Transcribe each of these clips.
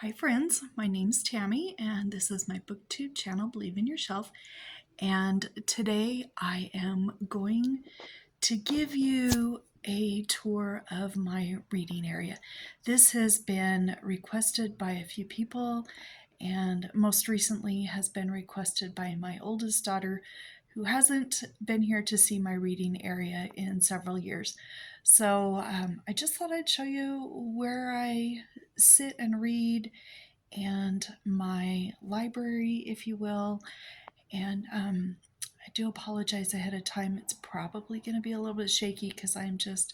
Hi friends, my name's Tammy and this is my booktube channel, Believe in Yourself. And today I am going to give you a tour of my reading area. This has been requested by a few people and most recently has been requested by my oldest daughter, who hasn't been here to see my reading area in several years. So I just thought I'd show you where I sit and read and my library, if you will. And I do apologize ahead of time. It's probably going to be a little bit shaky because I'm just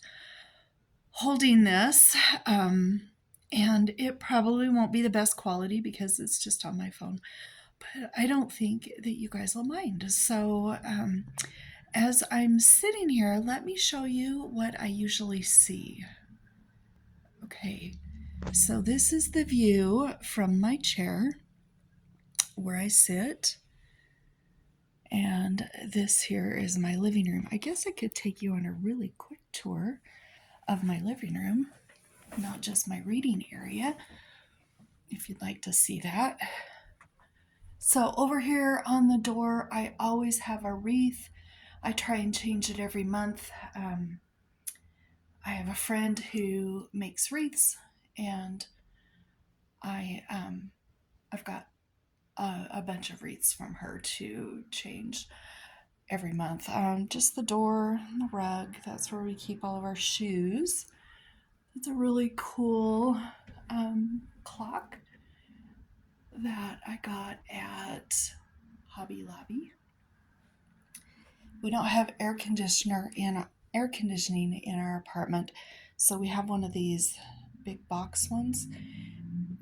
holding this. And it probably won't be the best quality because it's just on my phone. But I don't think that you guys will mind. So as I'm sitting here, let me show you what I usually see. Okay, so this is the view from my chair where I sit. And this here is my living room. I guess I could take you on a really quick tour of my living room, not just my reading area, if you'd like to see that. So over here on the door, I always have a wreath. I try and change it every month. I have a friend who makes wreaths, and I've got a bunch of wreaths from her to change every month. Just the door and the rug, that's where we keep all of our shoes. It's a really cool clock that I got at Hobby Lobby. We don't have air conditioning in our apartment, so we have one of these big box ones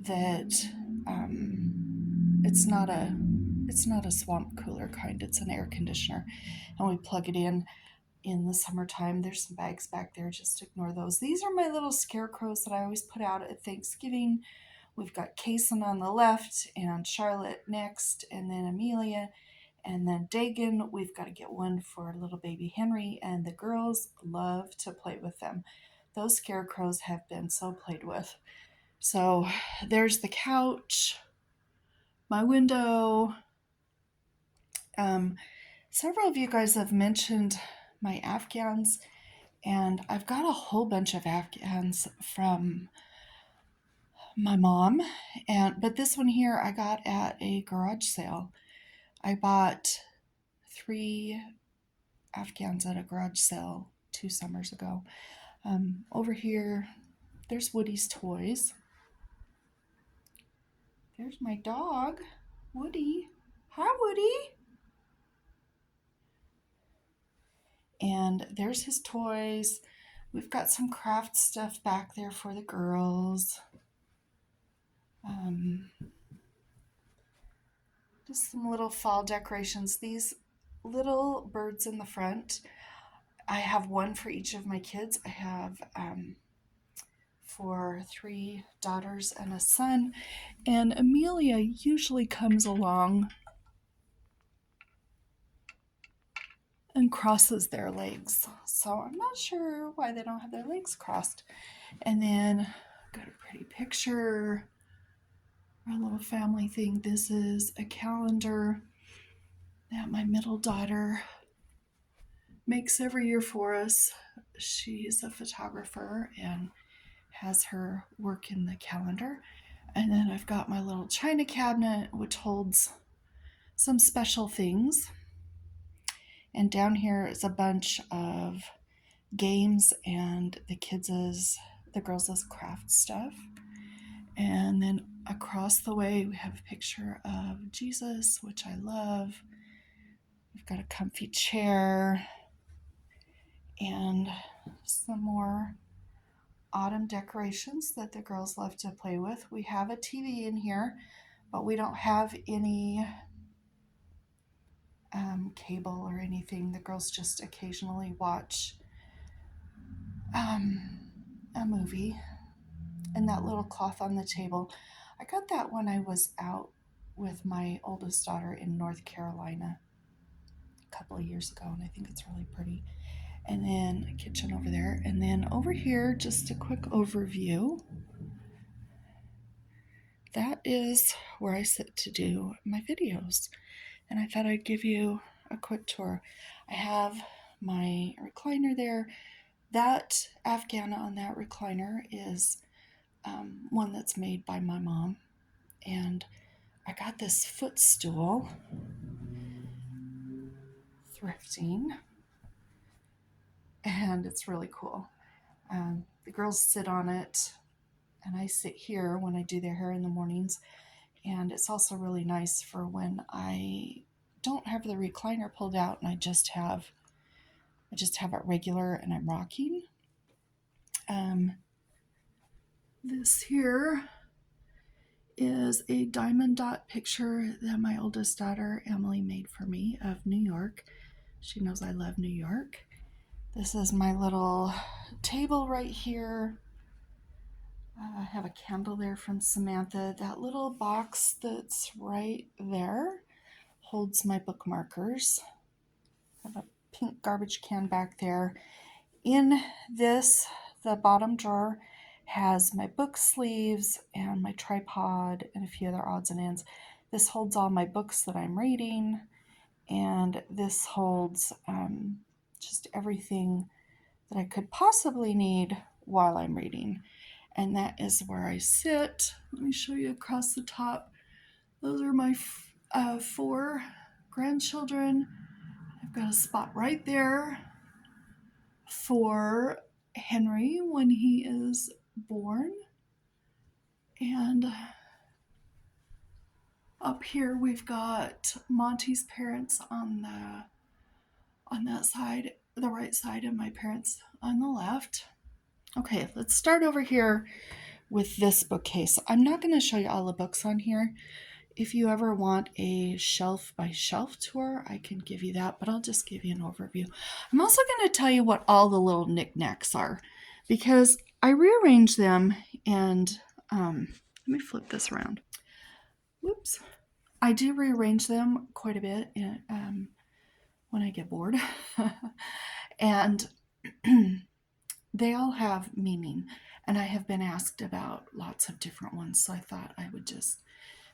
that it's not a swamp cooler kind, it's an air conditioner, and we plug it in the summertime. There's some bags back there, just ignore those. These are my little scarecrows that I always put out at Thanksgiving. We've got Kason on the left and Charlotte next, and then Amelia, and then Dagan. We've got to get one for little baby Henry, and the girls love to play with them. Those scarecrows have been so played with. So there's the couch, my window. Several of you guys have mentioned my Afghans, and I've got a whole bunch of Afghans from my mom, but this one here I got at a garage sale. I bought 3 Afghans at a garage sale 2 summers ago. Over here, there's Woody's toys. There's my dog, Woody. Hi, Woody. And there's his toys. We've got some craft stuff back there for the girls. Just some little fall decorations. These little birds in the front, I have one for each of my kids. I have for 3 daughters and a son, and Amelia usually comes along and crosses their legs, so I'm not sure why they don't have their legs crossed. And then got a pretty picture, our little family thing. This is a calendar that my middle daughter makes every year for us. She's a photographer and has her work in the calendar. And then I've got my little china cabinet, which holds some special things. And down here is a bunch of games and the girls' craft stuff. And then across the way, we have a picture of Jesus, which I love. We've got a comfy chair and some more autumn decorations that the girls love to play with. We have a TV in here, but we don't have any cable or anything. The girls just occasionally watch a movie. And that little cloth on the table, I got that when I was out with my oldest daughter in North Carolina a couple of years ago, and I think it's really pretty. And then a kitchen over there, and then over here, just a quick overview. is where I sit to do my videos. And I thought I'd give you a quick tour. I have my recliner there. That Afghana on that recliner is one that's made by my mom. And I got this footstool, thrifting, and it's really cool. The girls sit on it, and I sit here when I do their hair in the mornings. And it's also really nice for when I don't have the recliner pulled out and I just have it regular and I'm rocking. This here is a diamond dot picture that my oldest daughter Emily made for me of New York. She knows I love New York. This is my little table right here. I have a candle there from Samantha. That little box that's right there holds my bookmarkers. I have a pink garbage can back there. In this, the bottom drawer has my book sleeves and my tripod and a few other odds and ends. This holds all my books that I'm reading, and this holds just everything that I could possibly need while I'm reading. And that is where I sit. Let me show you across the top. Those are my 4 grandchildren. I've got a spot right there for Henry when he is born. And up here we've got Monty's parents on that side, the right side, and my parents on the left. Okay, let's start over here with this bookcase. I'm not going to show you all the books on here. If you ever want a shelf by shelf tour, I can give you that, but I'll just give you an overview. I'm also going to tell you what all the little knickknacks are, because I rearranged them, and let me flip this around. Whoops. I do rearrange them quite a bit when I get bored. And they all have meaning, and I have been asked about lots of different ones, so I thought I would just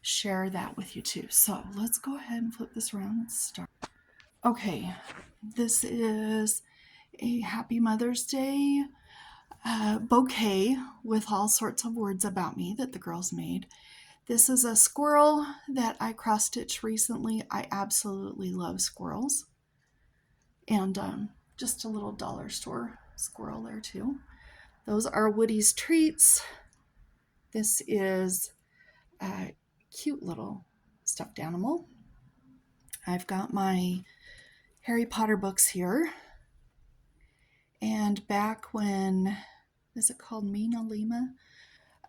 share that with you too. So let's go ahead and flip this around. Let's start. Okay, this is a Happy Mother's Day bouquet with all sorts of words about me that the girls made. This is a squirrel that I cross-stitched recently. I absolutely love squirrels. And just a little dollar store squirrel there too. Those are Woody's treats. This is a cute little stuffed animal. I've got my Harry Potter books here. And back when, is it called Mina Lima?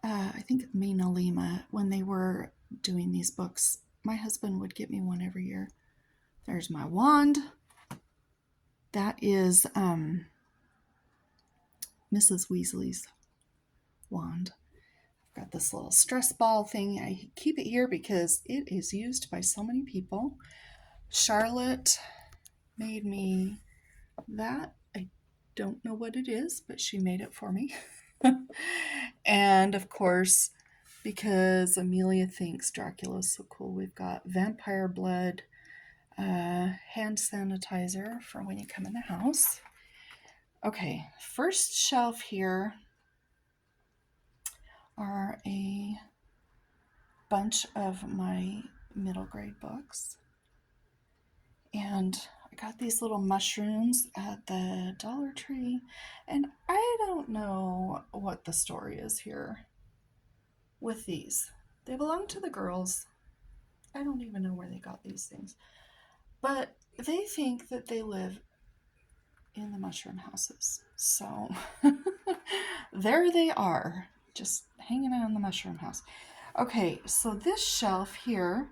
I think Mina Lima, when they were doing these books, my husband would get me one every year. There's my wand. That is Mrs. Weasley's wand. I've got this little stress ball thing. I keep it here because it is used by so many people. Charlotte made me that. I don't know what it is, but she made it for me. And of course, because Amelia thinks Dracula is so cool, we've got vampire blood, hand sanitizer for when you come in the house. Okay, first shelf here are a bunch of my middle grade books. And I got these little mushrooms at the Dollar Tree, and I don't know what the story is here with these. They belong to the girls. I don't even know where they got these things, but they think that they live in the mushroom houses. So there they are, just hanging out in the mushroom house. Okay, so this shelf here,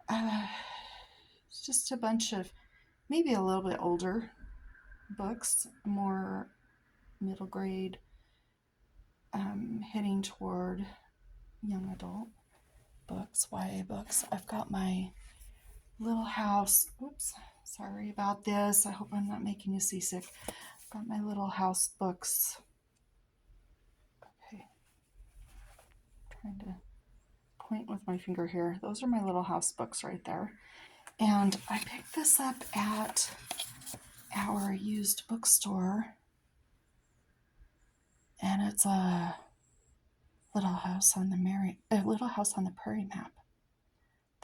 it's just a bunch of maybe a little bit older books, more middle grade, heading toward young adult books, YA books. I've got my Little House. Oops, sorry about this. I hope I'm not making you seasick. I've got my Little House books. Okay, trying to point with my finger here. Those are my little house books right there. And I picked this up at our used bookstore. And it's a Little House on the Prairie map.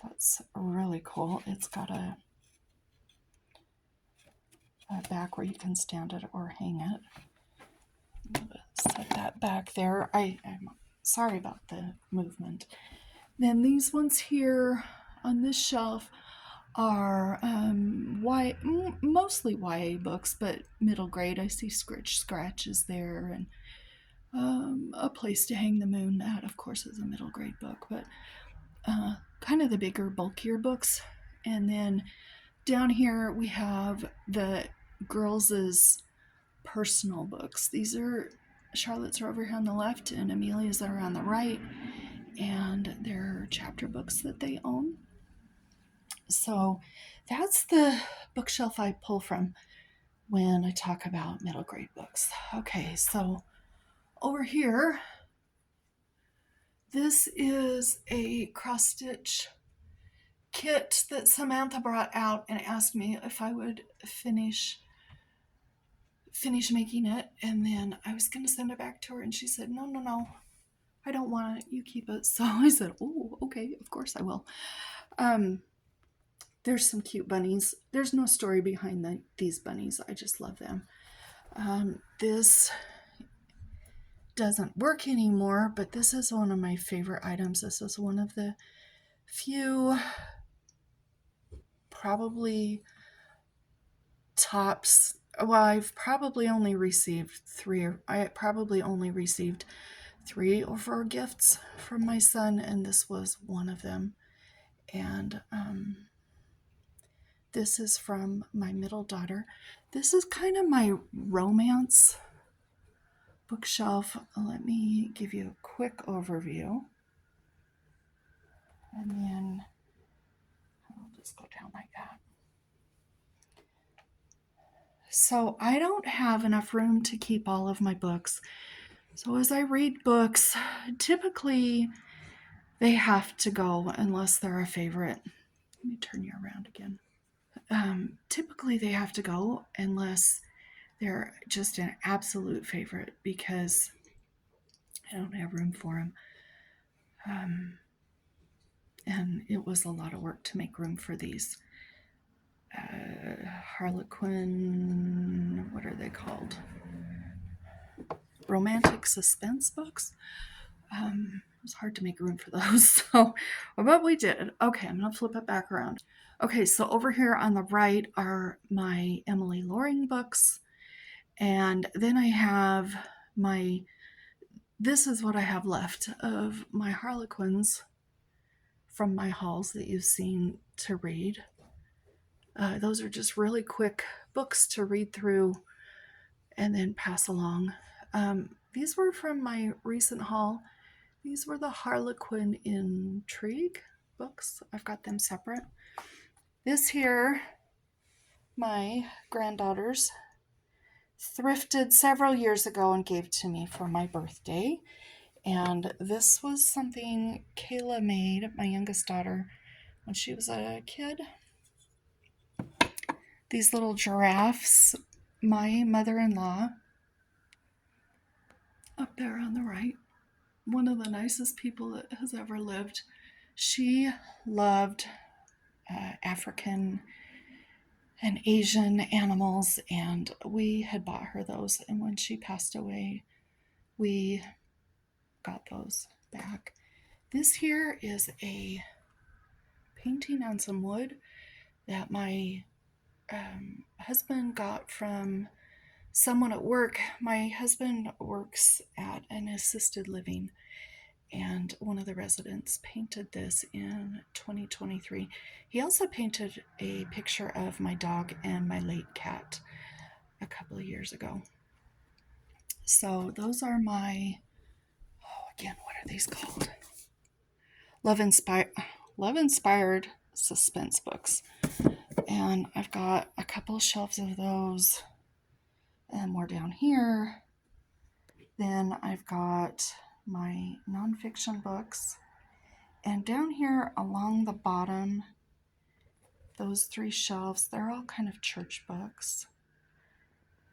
That's really cool. It's got a back where you can stand it or hang it. Set that back there. I'm sorry about the movement. Then these ones here on this shelf are mostly YA books, but middle grade. I see Scratches there, and A Place to Hang the Moon. That, of course, is a middle grade book, but kind of the bigger, bulkier books. And then down here we have the girls' personal books. These are Charlotte's are over here on the left, and Amelia's are on the right, and they're chapter books that they own. So that's the bookshelf I pull from when I talk about middle grade books. Okay, so over here, this is a cross-stitch kit that Samantha brought out and asked me if I would finish making it, and then I was going to send it back to her, and she said, no, I don't want it, you keep it. So I said, oh, okay, of course I will. There's some cute bunnies. There's no story behind these bunnies. I just love them. This doesn't work anymore, but this is one of my favorite items. This is one of the few, probably tops. Well, I've probably only received 3 or 4 gifts from my son, and this was one of them. And this is from my middle daughter. This is kind of my romance bookshelf. Let me give you a quick overview. And then I'll just go down like that. So I don't have enough room to keep all of my books. So as I read books, typically they have to go unless they're a favorite. Let me turn you around again. Typically they have to go unless they're just an absolute favorite, because I don't have room for them. And it was a lot of work to make room for these. Harlequin, what are they called? Romantic suspense books. It was hard to make room for those, so but we did. Okay, I'm gonna flip it back around. Okay, so over here on the right are my Emily Loring books, and then I have this is what I have left of my Harlequins from my hauls that you've seen to read. Those are just really quick books to read through and then pass along. These were from my recent haul. These were the Harlequin Intrigue books. I've got them separate. This here, my granddaughters thrifted several years ago and gave to me for my birthday. And this was something Kayla made, my youngest daughter, when she was a kid. These little giraffes, my mother-in-law, up there on the right, one of the nicest people that has ever lived. She loved African and Asian animals, and we had bought her those. And when she passed away, we got those back. This here is a painting on some wood that my husband got from someone at work. My husband works at an assisted living, and one of the residents painted this in 2023. He also painted a picture of my dog and my late cat a couple of years ago. So those are my, again, what are these called? Love-inspired suspense books. And I've got a couple shelves of those and more down here. Then I've got my nonfiction books, And down here along the bottom, those 3 shelves, they're all kind of church books.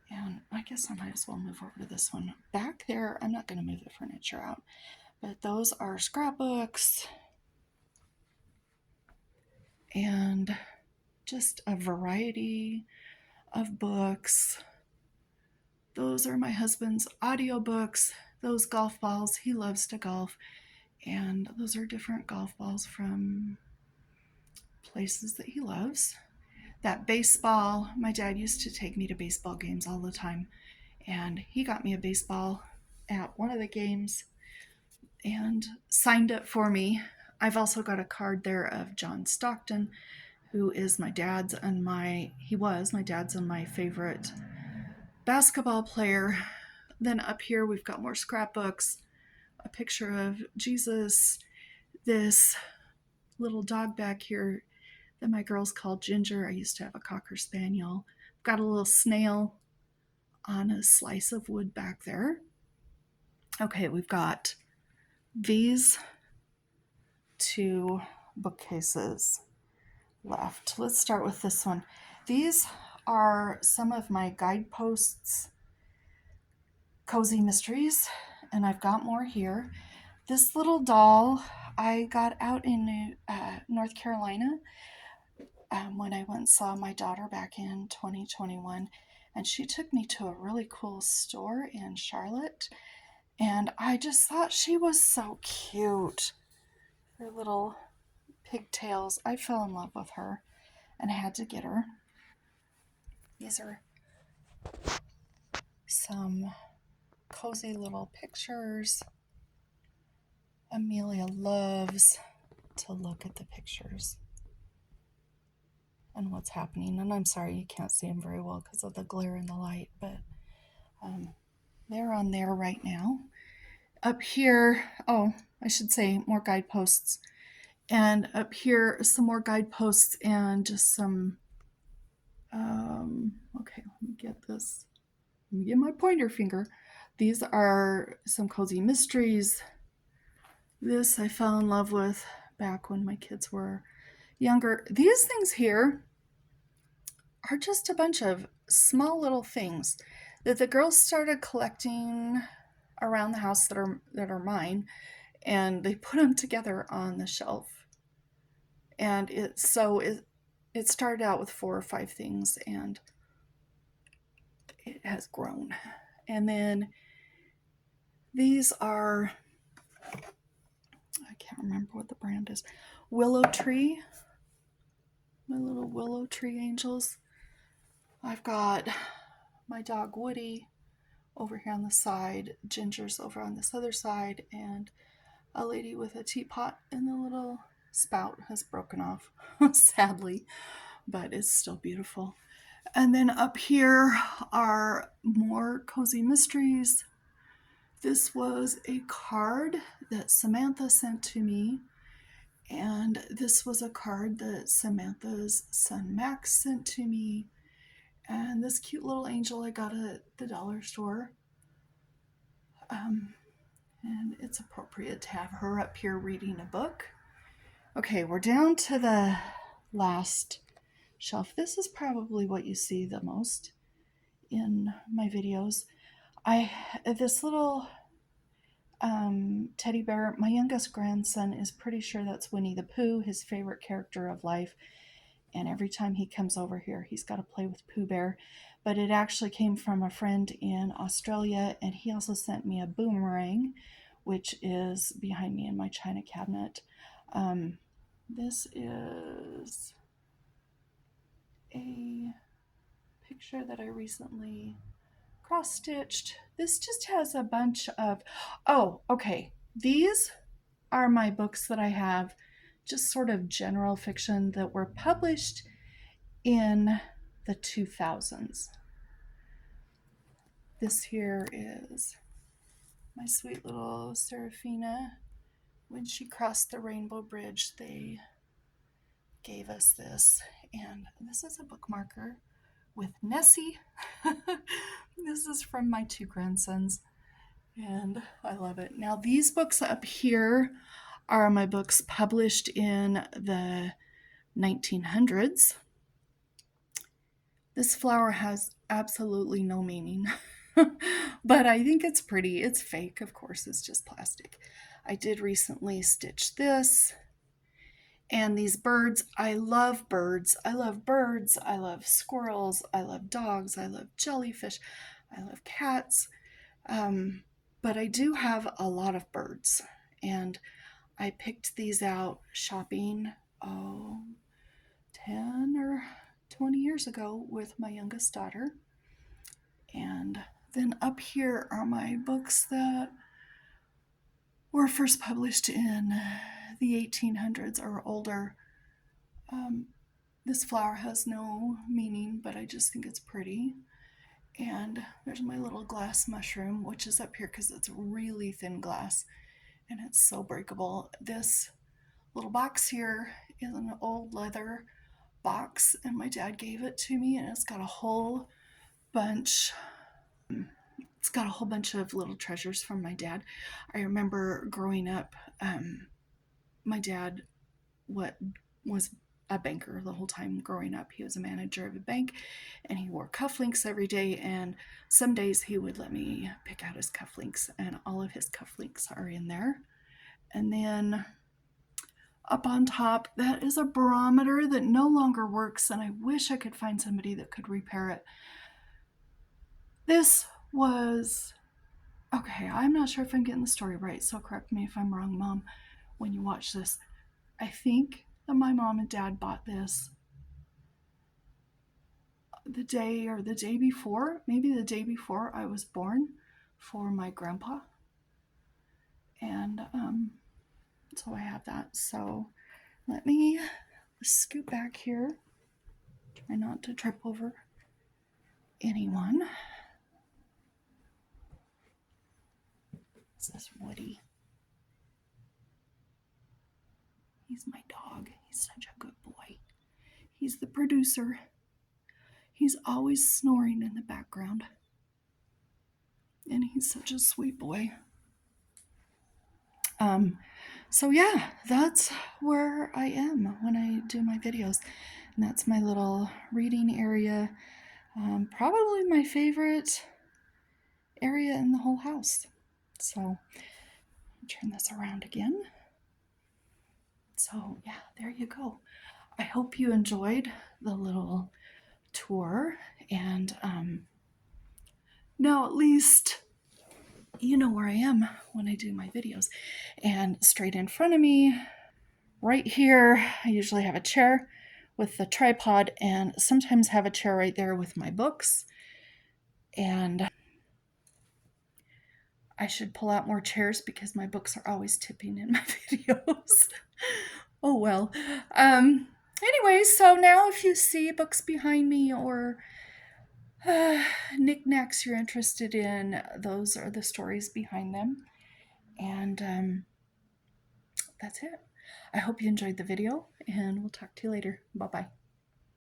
And I guess I might as well move over to this one. Back there, I'm not going to move the furniture out, but those are scrapbooks and just a variety of books. Those are my husband's audiobooks. Those golf balls, he loves to golf. And those are different golf balls from places that he loves. That baseball, my dad used to take me to baseball games all the time. And he got me a baseball at one of the games and signed it for me. I've also got a card there of John Stockton, who is my dad's and he was my dad's and my favorite basketball player. Then up here we've got more scrapbooks, a picture of Jesus, this little dog back here that my girls call Ginger. I used to have a Cocker Spaniel. Got a little snail on a slice of wood back there. Okay, we've got these 2 bookcases left. Let's start with this one. These are some of my guideposts, cozy mysteries, and I've got more here. This little doll I got out in North Carolina when I went and saw my daughter back in 2021, and she took me to a really cool store in Charlotte, and I just thought she was so cute. Her little pigtails. I fell in love with her and I had to get her. These are some cozy little pictures. Amelia loves to look at the pictures and what's happening. And I'm sorry you can't see them very well because of the glare and the light, but they're on there right now. Up here, I should say more guideposts. And up here, some more guideposts and just some, okay, let me get this. Let me get my pointer finger. These are some cozy mysteries. This I fell in love with back when my kids were younger. These things here are just a bunch of small little things that the girls started collecting around the house that are mine, and they put them together on the shelf. And it started out with 4 or 5 things, and it has grown. And then these are, I can't remember what the brand is, Willow Tree, my little Willow Tree angels. I've got my dog Woody over here on the side, Ginger's over on this other side, and a lady with a teapot, and the little spout has broken off, sadly, but it's still beautiful. And then up here are more cozy mysteries. This was a card that Samantha sent to me, and this was a card that Samantha's son Max sent to me, and this cute little angel I got at the dollar store. And it's appropriate to have her up here reading a book. Okay, we're down to the last shelf. This is probably what you see the most in my videos. This little teddy bear, my youngest grandson is pretty sure that's Winnie the Pooh, his favorite character of life. And every time he comes over here, he's got to play with Pooh Bear. But it actually came from a friend in Australia, and he also sent me a boomerang, which is behind me in my china cabinet. This is a picture that I recently cross-stitched. This just has a bunch of, okay. These are my books that I have, just sort of general fiction that were published in the 2000s. This here is my sweet little Seraphina. When she crossed the Rainbow Bridge, they gave us this. And this is a bookmarker with Nessie. This is from my 2 grandsons, and I love it. Now these books up here, are my books published in the 1900s. This flower has absolutely no meaning, but I think it's pretty. It's fake, of course, it's just plastic. I did recently stitch this. And these birds, I love birds. I love birds. I love squirrels. I love dogs. I love jellyfish. I love cats. But I do have a lot of birds. And I picked these out shopping, 10 or 20 years ago with my youngest daughter. And then up here are my books that were first published in the 1800s or older. This flower has no meaning, but I just think it's pretty. And there's my little glass mushroom, which is up here because it's really thin glass and it's so breakable. This little box here is an old leather box, and my dad gave it to me, and it's got a whole bunch of little treasures from my dad. I remember growing up, my dad was a banker the whole time growing up. He was a manager of a bank, and he wore cufflinks every day, and some days he would let me pick out his cufflinks, and all of his cufflinks are in there. And then up on top, that is a barometer that no longer works, and I wish I could find somebody that could repair it. This was, okay, I'm not sure if I'm getting the story right, so correct me if I'm wrong, Mom, when you watch this. I think that my mom and dad bought this the day before, maybe the day before I was born, for my grandpa. And so I have that. So let me scoot back here. Try not to trip over anyone. This is Woody. He's my dog. He's such a good boy. He's the producer. He's always snoring in the background. And he's such a sweet boy. So yeah, that's where I am when I do my videos. And that's my little reading area. Probably my favorite area in the whole house. So turn this around again. So yeah, there you go. I hope you enjoyed the little tour, and now at least you know where I am when I do my videos. And straight in front of me, right here, I usually have a chair with the tripod, and sometimes have a chair right there with my books. And I should pull out more chairs because my books are always tipping in my videos. Oh well. Anyway, so now if you see books behind me or knickknacks you're interested in, those are the stories behind them. And that's it. I hope you enjoyed the video, and we'll talk to you later. Bye-bye.